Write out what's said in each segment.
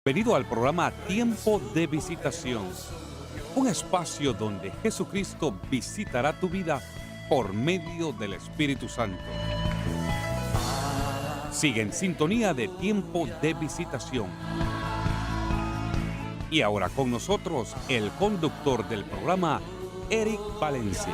Bienvenido al programa Tiempo de Visitación, un espacio donde Jesucristo visitará tu vida por medio del Espíritu Santo. Sigue en sintonía de Tiempo de Visitación. Y ahora con nosotros el conductor del programa, Eric Valencia.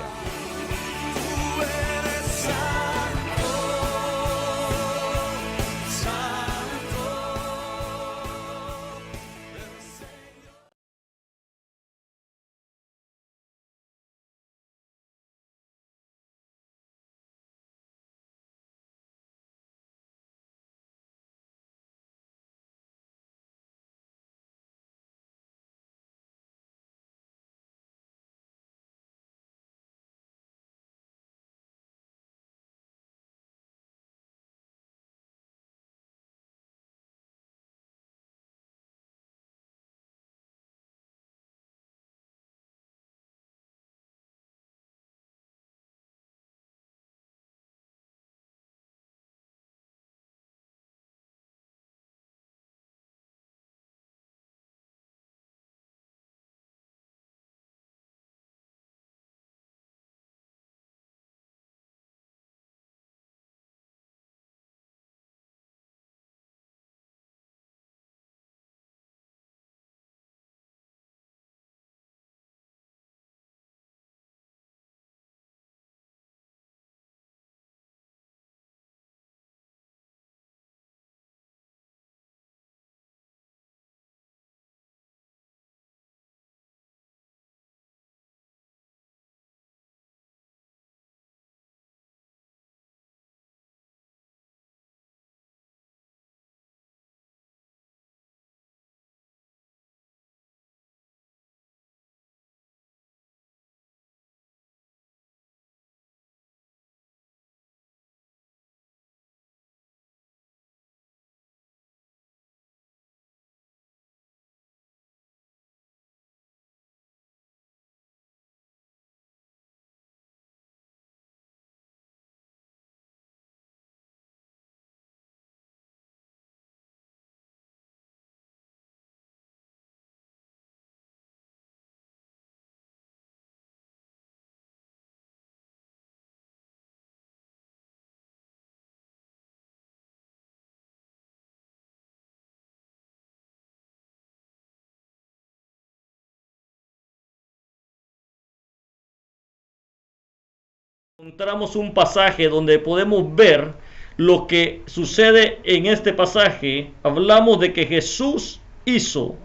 Encontramos un pasaje donde podemos ver lo que sucede en este pasaje. Hablamos de que Jesús hizo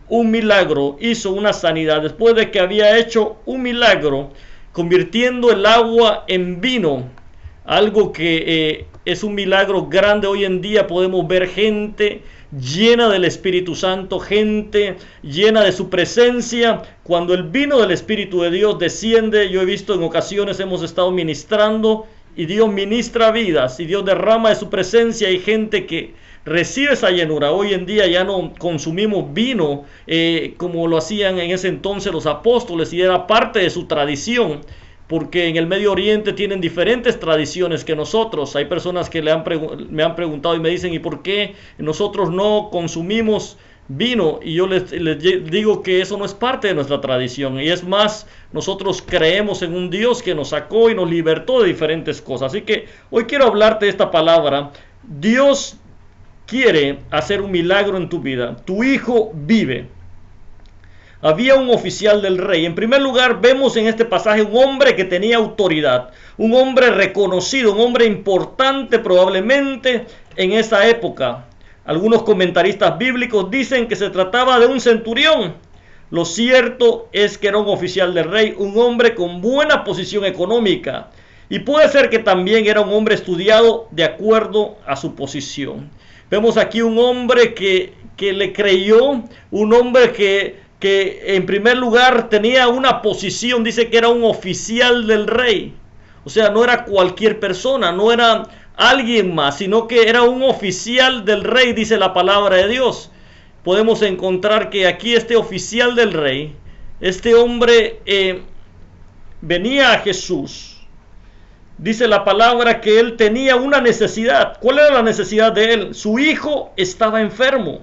un milagro, hizo una sanidad después de que había hecho un milagro convirtiendo el agua en vino, algo que es un milagro grande. Hoy en día podemos ver gente llena del Espíritu Santo, gente llena de su presencia. Cuando el vino del Espíritu de Dios desciende, yo he visto en ocasiones, hemos estado ministrando y Dios ministra vidas y Dios derrama de su presencia. Hay gente que recibe esa llenura. Hoy en día ya no consumimos vino como lo hacían en ese entonces los apóstoles, y era parte de su tradición, porque en el Medio Oriente tienen diferentes tradiciones que nosotros. Hay personas que me han preguntado y me dicen, ¿y por qué nosotros no consumimos vino? Y yo les digo que eso no es parte de nuestra tradición, y es más, nosotros creemos en un Dios que nos sacó y nos libertó de diferentes cosas. Así que hoy quiero hablarte de esta palabra. Dios quiere hacer un milagro en tu vida. Tu hijo vive. Había un oficial del rey. En primer lugar, vemos en este pasaje un hombre que tenía autoridad, un hombre reconocido, un hombre importante probablemente en esa época. Algunos comentaristas bíblicos dicen que se trataba de un centurión. Lo cierto es que era un oficial del rey, un hombre con buena posición económica, y puede ser que también era un hombre estudiado de acuerdo a su posición. Vemos aquí un hombre que le creyó, un hombre que en primer lugar tenía una posición. Dice que era un oficial del rey. O sea, no era cualquier persona, no era alguien más, sino que era un oficial del rey, dice la palabra de Dios. Podemos encontrar que aquí este oficial del rey, este hombre venía a Jesús. Dice la palabra que él tenía una necesidad. ¿Cuál era la necesidad de él? Su hijo estaba enfermo.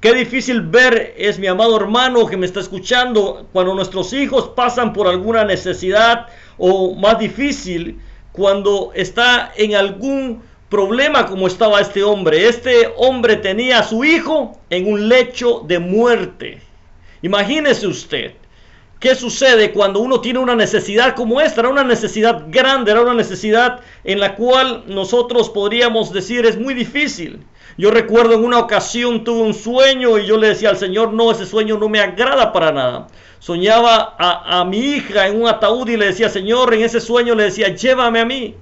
Qué difícil ver es, mi amado hermano que me está escuchando, cuando nuestros hijos pasan por alguna necesidad, o más difícil, cuando está en algún problema como estaba este hombre. Este hombre tenía a su hijo en un lecho de muerte. Imagínese usted. ¿Qué sucede cuando uno tiene una necesidad como esta? Era una necesidad grande, era una necesidad en la cual nosotros podríamos decir es muy difícil. Yo recuerdo en una ocasión tuve un sueño y yo le decía al Señor, no, ese sueño no me agrada para nada. Soñaba a mi hija en un ataúd y le decía, Señor, en ese sueño le decía, llévame a mí.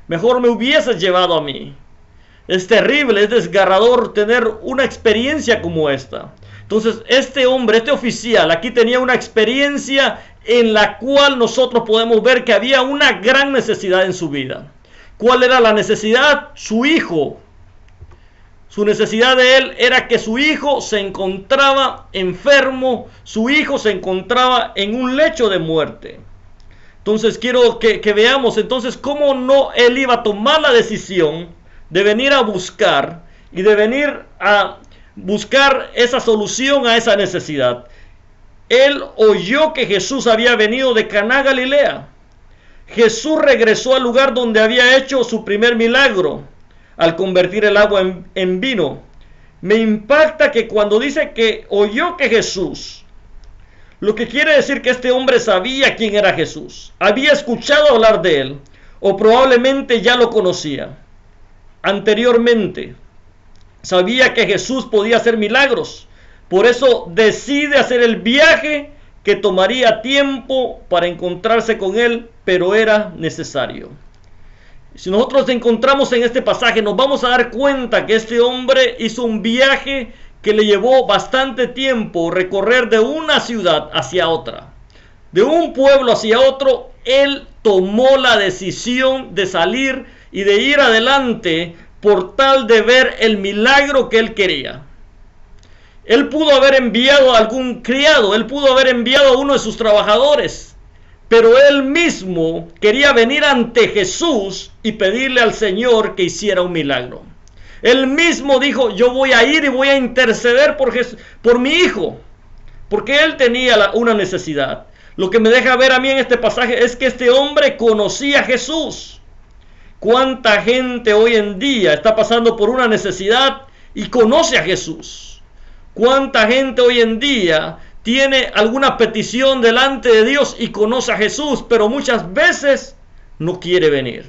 Mejor me hubieses llevado a mí. Es terrible, es desgarrador tener una experiencia como esta. Entonces, este hombre, este oficial, aquí tenía una experiencia en la cual nosotros podemos ver que había una gran necesidad en su vida. ¿Cuál era la necesidad? Su hijo. Su necesidad de él era que su hijo se encontraba enfermo, su hijo se encontraba en un lecho de muerte. Entonces, quiero que veamos entonces cómo no él iba a tomar la decisión de venir a buscar y de venir a buscar esa solución a esa necesidad. Él oyó que Jesús había venido de Caná, Galilea. Jesús regresó al lugar donde había hecho su primer milagro, al convertir el agua en vino. Me impacta que cuando dice que oyó que Jesús, lo que quiere decir que este hombre sabía quién era Jesús, había escuchado hablar de él, o probablemente ya lo conocía anteriormente. Sabía que Jesús podía hacer milagros. Por eso decide hacer el viaje que tomaría tiempo para encontrarse con él, pero era necesario. Si nosotros nos encontramos en este pasaje, nos vamos a dar cuenta que este hombre hizo un viaje que le llevó bastante tiempo recorrer de una ciudad hacia otra. De un pueblo hacia otro, él tomó la decisión de salir y de ir adelante por tal de ver el milagro que él quería. Él pudo haber enviado a algún criado, él pudo haber enviado a uno de sus trabajadores, pero él mismo quería venir ante Jesús y pedirle al Señor que hiciera un milagro. Él mismo dijo, yo voy a ir y voy a interceder por mi hijo, porque él tenía una necesidad. Lo que me deja ver a mí en este pasaje es que este hombre conocía a Jesús. ¿Cuánta gente hoy en día está pasando por una necesidad y conoce a Jesús? ¿Cuánta gente hoy en día tiene alguna petición delante de Dios y conoce a Jesús, pero muchas veces no quiere venir?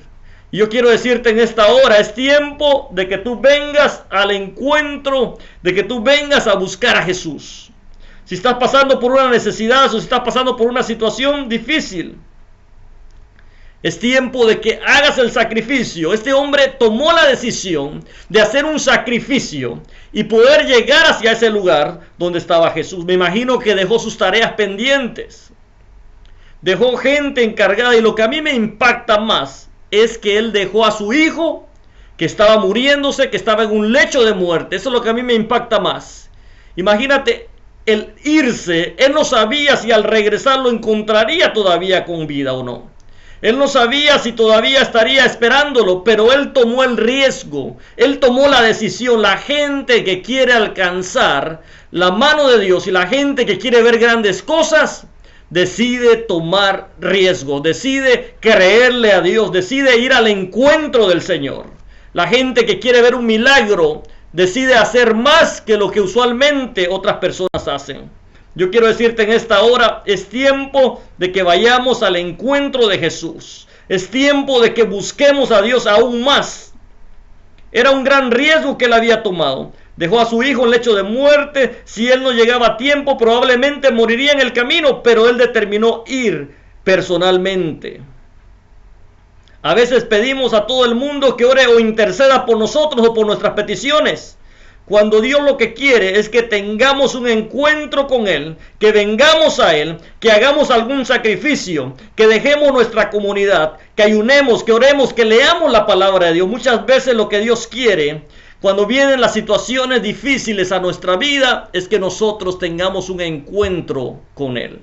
Yo quiero decirte en esta hora, es tiempo de que tú vengas al encuentro, de que tú vengas a buscar a Jesús. Si estás pasando por una necesidad o si estás pasando por una situación difícil, es tiempo de que hagas el sacrificio. Este hombre tomó la decisión de hacer un sacrificio y poder llegar hacia ese lugar donde estaba Jesús. Me imagino que dejó sus tareas pendientes. Dejó gente encargada, y lo que a mí me impacta más es que él dejó a su hijo que estaba muriéndose, que estaba en un lecho de muerte. Eso es lo que a mí me impacta más. Imagínate el irse. Él no sabía si al regresar lo encontraría todavía con vida o no. Él no sabía si todavía estaría esperándolo, pero él tomó el riesgo, él tomó la decisión. La gente que quiere alcanzar la mano de Dios y la gente que quiere ver grandes cosas, decide tomar riesgo, decide creerle a Dios, decide ir al encuentro del Señor. La gente que quiere ver un milagro, decide hacer más que lo que usualmente otras personas hacen. Yo quiero decirte en esta hora, es tiempo de que vayamos al encuentro de Jesús. Es tiempo de que busquemos a Dios aún más. Era un gran riesgo que él había tomado. Dejó a su hijo en lecho de muerte. Si él no llegaba a tiempo, probablemente moriría en el camino, pero él determinó ir personalmente. A veces pedimos a todo el mundo que ore o interceda por nosotros o por nuestras peticiones, cuando Dios lo que quiere es que tengamos un encuentro con Él, que vengamos a Él, que hagamos algún sacrificio, que dejemos nuestra comunidad, que ayunemos, que oremos, que leamos la palabra de Dios. Muchas veces lo que Dios quiere, cuando vienen las situaciones difíciles a nuestra vida, es que nosotros tengamos un encuentro con Él.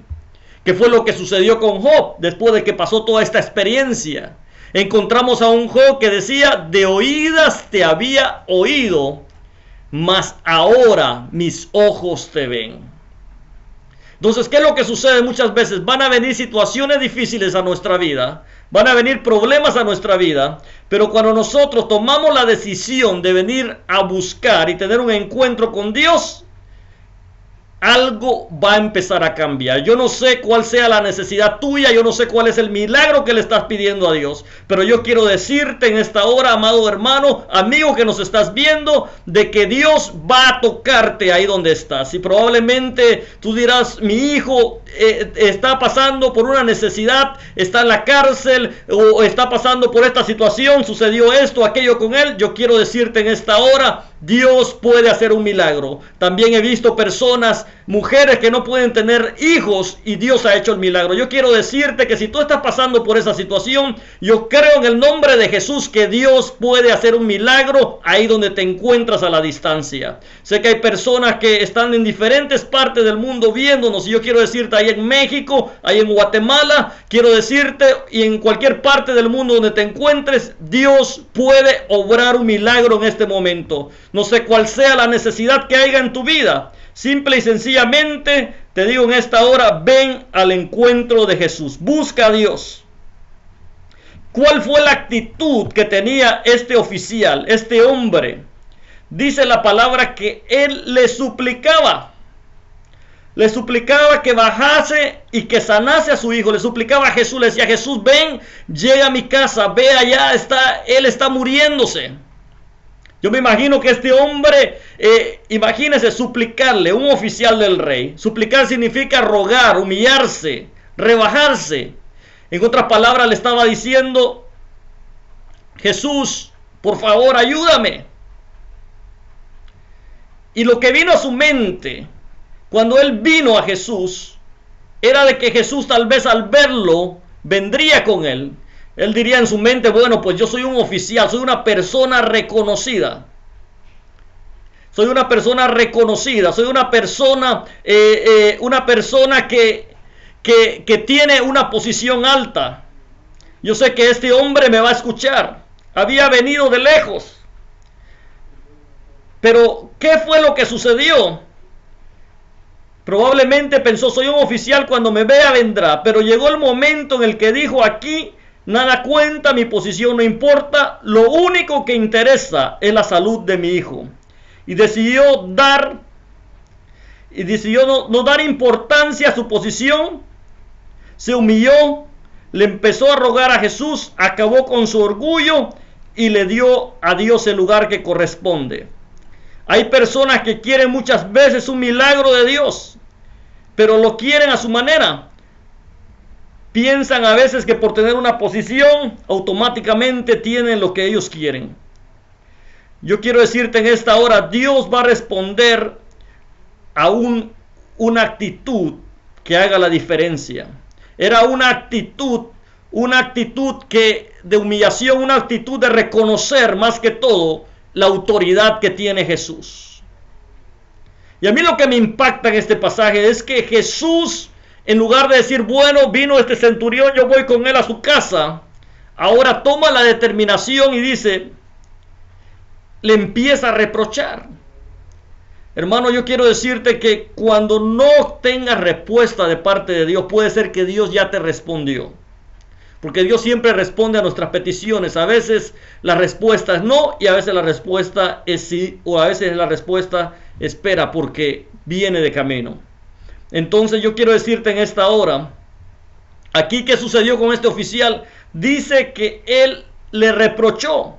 ¿Qué fue lo que sucedió con Job después de que pasó toda esta experiencia? Encontramos a un Job que decía, de oídas te había oído, mas ahora mis ojos te ven. Entonces, ¿qué es lo que sucede muchas veces? Van a venir situaciones difíciles a nuestra vida, van a venir problemas a nuestra vida, pero cuando nosotros tomamos la decisión de venir a buscar y tener un encuentro con Dios, algo va a empezar a cambiar. Yo no sé cuál sea la necesidad tuya, yo no sé cuál es el milagro que le estás pidiendo a Dios, pero yo quiero decirte en esta hora, amado hermano, amigo que nos estás viendo, de que Dios va a tocarte ahí donde estás. Y probablemente tú dirás, mi hijo está pasando por una necesidad, está en la cárcel o está pasando por esta situación, sucedió esto, aquello con él. Yo quiero decirte en esta hora, Dios puede hacer un milagro. También he visto personas, mujeres que no pueden tener hijos y Dios ha hecho el milagro. Yo quiero decirte que si tú estás pasando por esa situación, yo creo en el nombre de Jesús que Dios puede hacer un milagro ahí donde te encuentras a la distancia. Sé que hay personas que están en diferentes partes del mundo viéndonos y yo quiero decirte ahí en México, ahí en Guatemala, quiero decirte y en cualquier parte del mundo donde te encuentres, Dios puede obrar un milagro en este momento. No sé cuál sea la necesidad que haya en tu vida. Simple y sencillamente te digo en esta hora, ven al encuentro de Jesús. Busca a Dios. ¿Cuál fue la actitud que tenía este oficial, este hombre? Dice la palabra que él le suplicaba. Le suplicaba que bajase y que sanase a su hijo. Le suplicaba a Jesús. Le decía, Jesús, ven, llega a mi casa. Ve allá, él está muriéndose. Yo me imagino que este hombre, imagínese suplicarle, un oficial del rey. Suplicar significa rogar, humillarse, rebajarse. En otras palabras le estaba diciendo, Jesús, por favor, ayúdame. Y lo que vino a su mente cuando él vino a Jesús era de que Jesús tal vez al verlo vendría con él. Él diría en su mente, bueno, pues yo soy un oficial, soy una persona reconocida. Soy una persona reconocida, soy una persona que tiene una posición alta. Yo sé que este hombre me va a escuchar. Había venido de lejos. Pero, ¿qué fue lo que sucedió? Probablemente pensó, soy un oficial, cuando me vea vendrá. Pero llegó el momento en el que dijo, aquí nada cuenta, mi posición no importa, lo único que interesa es la salud de mi hijo. Y decidió no dar importancia a su posición, se humilló, le empezó a rogar a Jesús, acabó con su orgullo y le dio a Dios el lugar que corresponde. Hay personas que quieren muchas veces un milagro de Dios, pero lo quieren a su manera. Piensan a veces que por tener una posición automáticamente tienen lo que ellos quieren. Yo quiero decirte en esta hora, Dios va a responder a una actitud que haga la diferencia. Era una actitud de humillación, una actitud de reconocer más que todo la autoridad que tiene Jesús. Y a mí lo que me impacta en este pasaje es que Jesús, en lugar de decir, bueno, vino este centurión, yo voy con él a su casa, ahora toma la determinación y dice, le empieza a reprochar. Hermano, yo quiero decirte que cuando no tengas respuesta de parte de Dios, puede ser que Dios ya te respondió. Porque Dios siempre responde a nuestras peticiones. A veces la respuesta es no y a veces la respuesta es sí, o a veces la respuesta espera porque viene de camino. Entonces yo quiero decirte en esta hora, aquí qué sucedió con este oficial, dice que él le reprochó.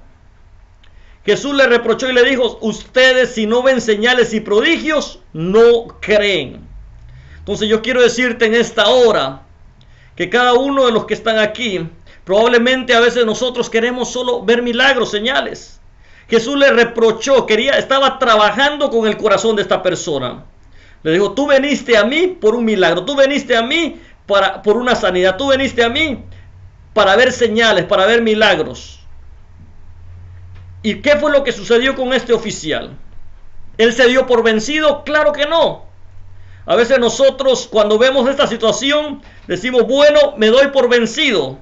Jesús le reprochó y le dijo, ustedes si no ven señales y prodigios, no creen. Entonces yo quiero decirte en esta hora, que cada uno de los que están aquí, probablemente a veces nosotros queremos solo ver milagros, señales. Jesús le reprochó, estaba trabajando con el corazón de esta persona. Le dijo, tú veniste a mí por un milagro, tú veniste a mí por una sanidad, tú veniste a mí para ver señales, para ver milagros. ¿Y qué fue lo que sucedió con este oficial? ¿Él se dio por vencido? Claro que no. A veces nosotros cuando vemos esta situación decimos, bueno, me doy por vencido.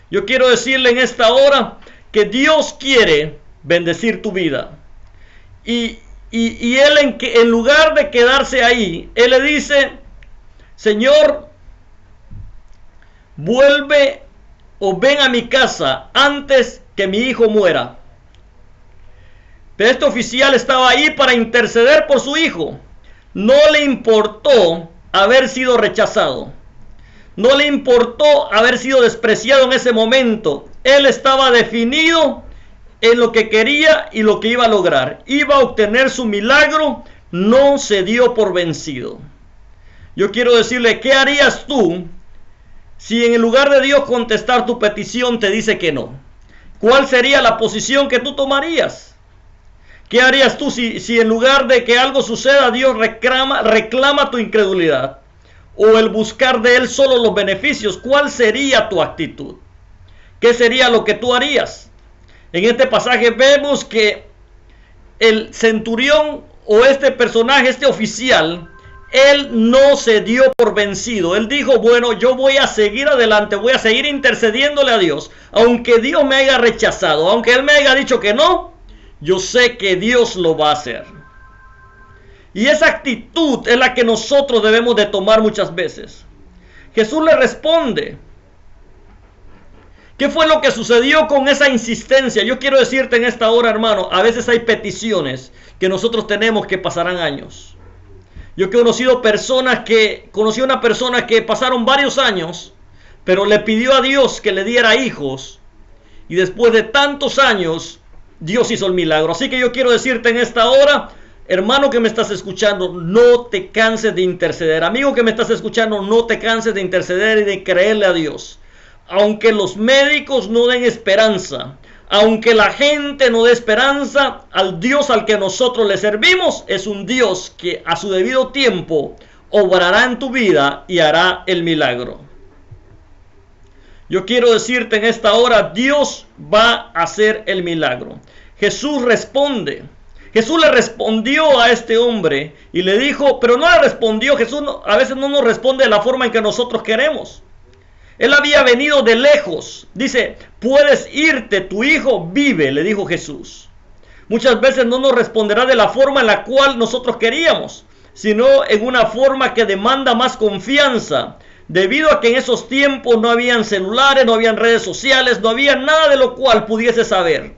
Yo quiero decirle en esta hora que Dios quiere bendecir tu vida. Y Y él en lugar de quedarse ahí, él le dice, Señor, vuelve o ven a mi casa antes que mi hijo muera. Pero este oficial estaba ahí para interceder por su hijo. No le importó haber sido rechazado. No le importó haber sido despreciado en ese momento. Él estaba definido en lo que quería y lo que iba a lograr. Iba a obtener su milagro. No se dio por vencido. Yo quiero decirle, ¿qué harías tú si en lugar de Dios contestar tu petición te dice que no? ¿Cuál sería la posición que tú tomarías? ¿Qué harías tú si en lugar de que algo suceda, Dios reclama tu incredulidad? O el buscar de Él solo los beneficios. ¿Cuál sería tu actitud? ¿Qué sería lo que tú harías? En este pasaje vemos que el centurión o este personaje, este oficial, él no se dio por vencido. Él dijo, bueno, yo voy a seguir adelante, voy a seguir intercediéndole a Dios. Aunque Dios me haya rechazado, aunque Él me haya dicho que no, yo sé que Dios lo va a hacer. Y esa actitud es la que nosotros debemos de tomar muchas veces. Jesús le responde. ¿Qué fue lo que sucedió con esa insistencia? Yo quiero decirte en esta hora, hermano, a veces hay peticiones que nosotros tenemos que pasarán años. Yo conocí una persona que pasaron varios años, pero le pidió a Dios que le diera hijos. Y después de tantos años, Dios hizo el milagro. Así que yo quiero decirte en esta hora, hermano que me estás escuchando, no te canses de interceder. Amigo que me estás escuchando, no te canses de interceder y de creerle a Dios. Aunque los médicos no den esperanza, aunque la gente no dé esperanza, al Dios al que nosotros le servimos es un Dios que a su debido tiempo obrará en tu vida y hará el milagro. Yo quiero decirte en esta hora, Dios va a hacer el milagro. Jesús responde. Jesús le respondió a este hombre y le dijo, pero no le respondió. Jesús a veces no nos responde de la forma en que nosotros queremos. Él había venido de lejos. Dice, puedes irte, tu hijo vive, le dijo Jesús. Muchas veces no nos responderá de la forma en la cual nosotros queríamos, sino en una forma que demanda más confianza, debido a que en esos tiempos no habían celulares, no habían redes sociales, no había nada de lo cual pudiese saber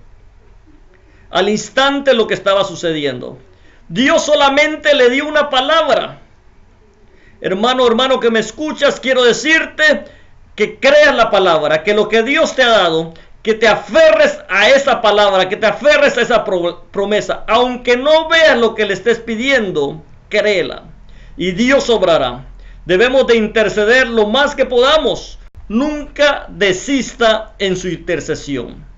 al instante lo que estaba sucediendo. Dios solamente le dio una palabra. Hermano que me escuchas, quiero decirte que creas la palabra, que lo que Dios te ha dado, que te aferres a esa palabra, que te aferres a esa promesa. Aunque no veas lo que le estés pidiendo, créela y Dios obrará. Debemos de interceder lo más que podamos. Nunca desista en su intercesión.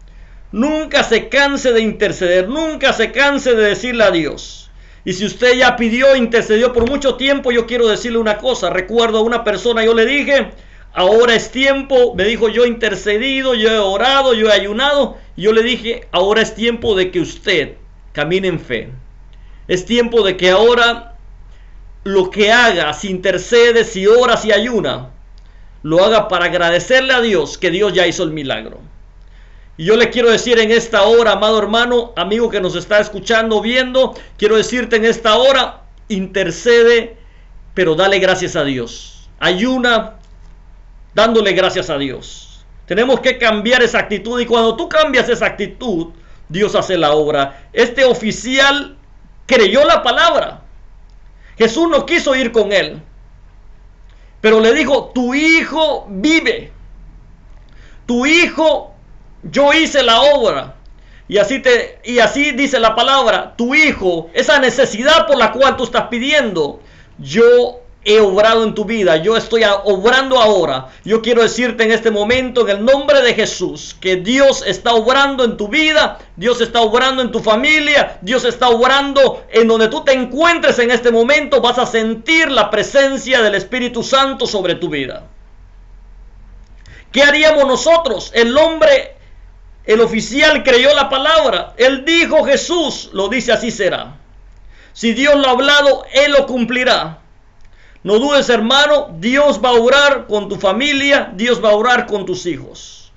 Nunca se canse de interceder, nunca se canse de decirle a Dios. Y si usted ya intercedió por mucho tiempo, yo quiero decirle una cosa. Recuerdo a una persona, yo le dije, ahora es tiempo, me dijo, yo he intercedido, yo he orado, yo he ayunado. Y yo le dije, ahora es tiempo de que usted camine en fe. Es tiempo de que ahora lo que haga, si intercede, si ora, si ayuna, lo haga para agradecerle a Dios que Dios ya hizo el milagro. Y yo le quiero decir en esta hora, amado hermano, amigo que nos está escuchando, viendo, quiero decirte en esta hora, intercede, pero dale gracias a Dios. Ayuna, dándole gracias a Dios. Tenemos que cambiar esa actitud, y cuando tú cambias esa actitud, Dios hace la obra. Este oficial creyó la palabra. Jesús no quiso ir con él, pero le dijo, tu hijo vive. Tu hijo, yo hice la obra. Y así dice la palabra, tu hijo, esa necesidad por la cual tú estás pidiendo, yo he obrado en tu vida, yo estoy obrando ahora. Yo quiero decirte en este momento, en el nombre de Jesús, que Dios está obrando en tu vida, Dios está obrando en tu familia, Dios está obrando en donde tú te encuentres en este momento. Vas a sentir la presencia del Espíritu Santo sobre tu vida. ¿Qué haríamos nosotros? El oficial creyó la palabra. Él dijo, Jesús lo dice, así será. Si Dios lo ha hablado, Él lo cumplirá. No dudes, hermano, Dios va a obrar con tu familia, Dios va a obrar con tus hijos.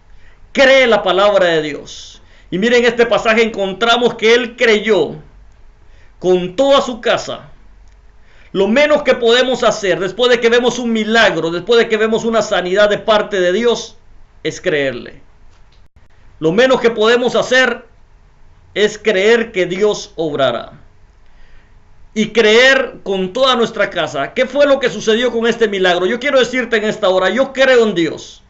Cree la palabra de Dios. Y miren, en este pasaje encontramos que él creyó con toda su casa. Lo menos que podemos hacer después de que vemos un milagro, después de que vemos una sanidad de parte de Dios, es creerle. Lo menos que podemos hacer es creer que Dios obrará. Y creer con toda nuestra casa. ¿Qué fue lo que sucedió con este milagro? Yo quiero decirte en esta hora, yo creo en Dios.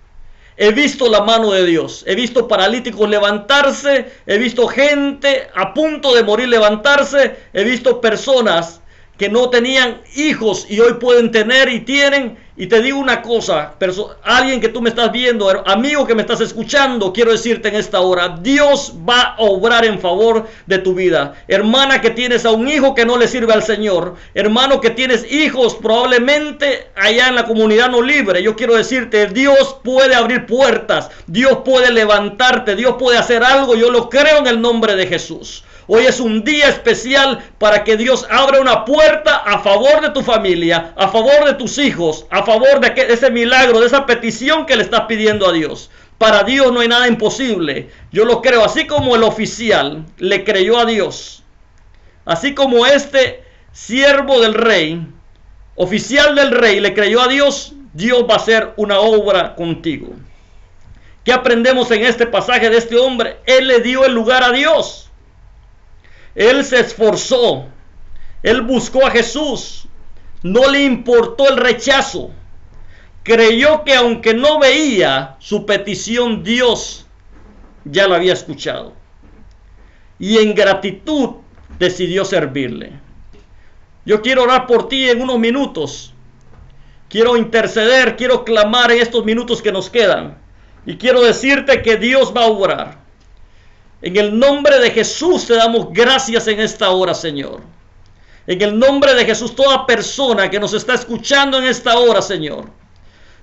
He visto la mano de Dios. He visto paralíticos levantarse. He visto gente a punto de morir levantarse. He visto personas que no tenían hijos y hoy pueden tener y tienen. Y te digo una cosa, alguien que tú me estás viendo, amigo que me estás escuchando, quiero decirte en esta hora, Dios va a obrar en favor de tu vida. Hermana que tienes a un hijo que no le sirve al Señor, hermano que tienes hijos probablemente allá en la comunidad no libre, yo quiero decirte, Dios puede abrir puertas, Dios puede levantarte, Dios puede hacer algo, yo lo creo en el nombre de Jesús. Hoy es un día especial para que Dios abra una puerta a favor de tu familia, a favor de tus hijos, a favor de ese milagro, de esa petición que le estás pidiendo a Dios. Para Dios no hay nada imposible. Yo lo creo, así como el oficial le creyó a Dios, así como este siervo del rey, oficial del rey, le creyó a Dios, Dios va a hacer una obra contigo. ¿Qué aprendemos en este pasaje de este hombre? Él le dio el lugar a Dios. Él se esforzó, él buscó a Jesús, no le importó el rechazo, creyó que aunque no veía su petición, Dios ya la había escuchado. Y en gratitud decidió servirle. Yo quiero orar por ti en unos minutos. Quiero interceder, quiero clamar en estos minutos que nos quedan. Y quiero decirte que Dios va a obrar. En el nombre de Jesús te damos gracias en esta hora, Señor. En el nombre de Jesús, toda persona que nos está escuchando en esta hora, Señor.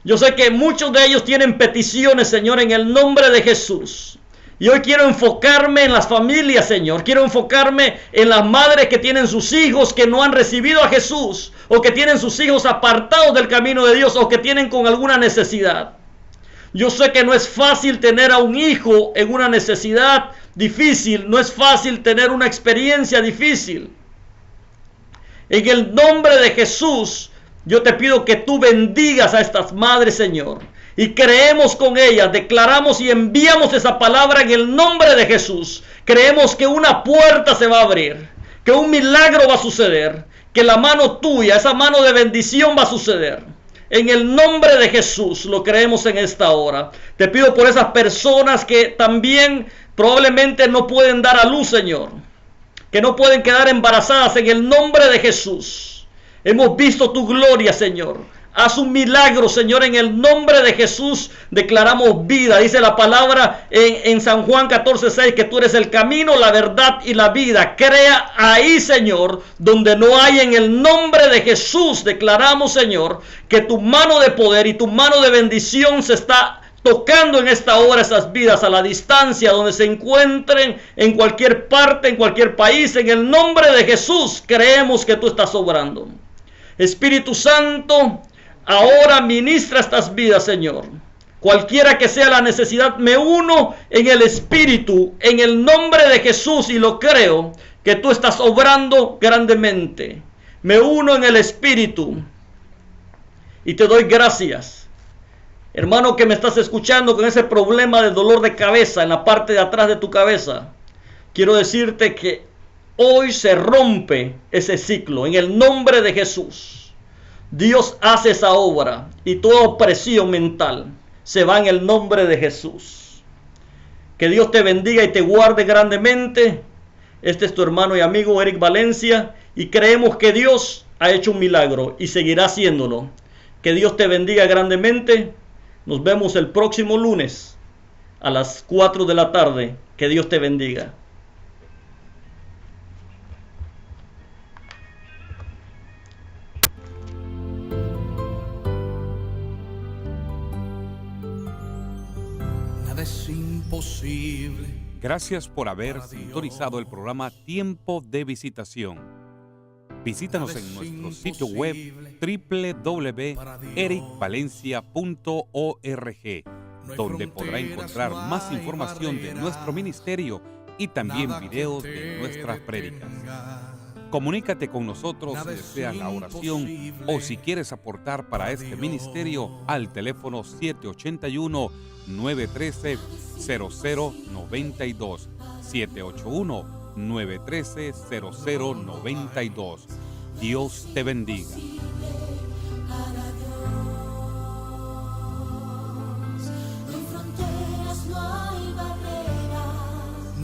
Yo sé que muchos de ellos tienen peticiones, Señor, en el nombre de Jesús. Y hoy quiero enfocarme en las familias, Señor. Quiero enfocarme en las madres que tienen sus hijos que no han recibido a Jesús. O que tienen sus hijos apartados del camino de Dios. O que tienen con alguna necesidad. Yo sé que no es fácil tener a un hijo en una necesidad difícil. No es fácil tener una experiencia difícil. En el nombre de Jesús, yo te pido que tú bendigas a estas madres, Señor. Y creemos con ellas, declaramos y enviamos esa palabra en el nombre de Jesús. Creemos que una puerta se va a abrir, que un milagro va a suceder, que la mano tuya, esa mano de bendición va a suceder. En el nombre de Jesús lo creemos en esta hora. Te pido por esas personas que también probablemente no pueden dar a luz, Señor, que no pueden quedar embarazadas, en el nombre de Jesús. Hemos visto tu gloria, Señor. Haz un milagro, Señor, en el nombre de Jesús. Declaramos vida. Dice la palabra en San Juan 14:6 que tú eres el camino, la verdad y la vida. Crea ahí, Señor, donde no hay, en el nombre de Jesús. Declaramos, Señor, que tu mano de poder y tu mano de bendición se está tocando en esta hora esas vidas a la distancia, donde se encuentren, en cualquier parte, en cualquier país. En el nombre de Jesús creemos que tú estás obrando. Espíritu Santo, ahora ministra estas vidas, Señor. Cualquiera que sea la necesidad, me uno en el Espíritu, en el nombre de Jesús, y lo creo, que tú estás obrando grandemente. Me uno en el Espíritu y te doy gracias. Hermano que me estás escuchando con ese problema de dolor de cabeza en la parte de atrás de tu cabeza, quiero decirte que hoy se rompe ese ciclo en el nombre de Jesús. Dios hace esa obra y toda opresión mental se va en el nombre de Jesús. Que Dios te bendiga y te guarde grandemente. Este es tu hermano y amigo Eric Valencia y creemos que Dios ha hecho un milagro y seguirá haciéndolo. Que Dios te bendiga grandemente. Nos vemos el próximo lunes a las 4 de la tarde. Que Dios te bendiga. Nada es imposible. Gracias por haber sintonizado el programa Tiempo de Visitación. Visítanos en nuestro sitio web www.ericvalencia.org, donde podrá encontrar más información de nuestro ministerio y también videos de nuestras prédicas. Comunícate con nosotros si deseas la oración o si quieres aportar para este ministerio al teléfono 781-913-0092. 781-913-0092. Dios te bendiga.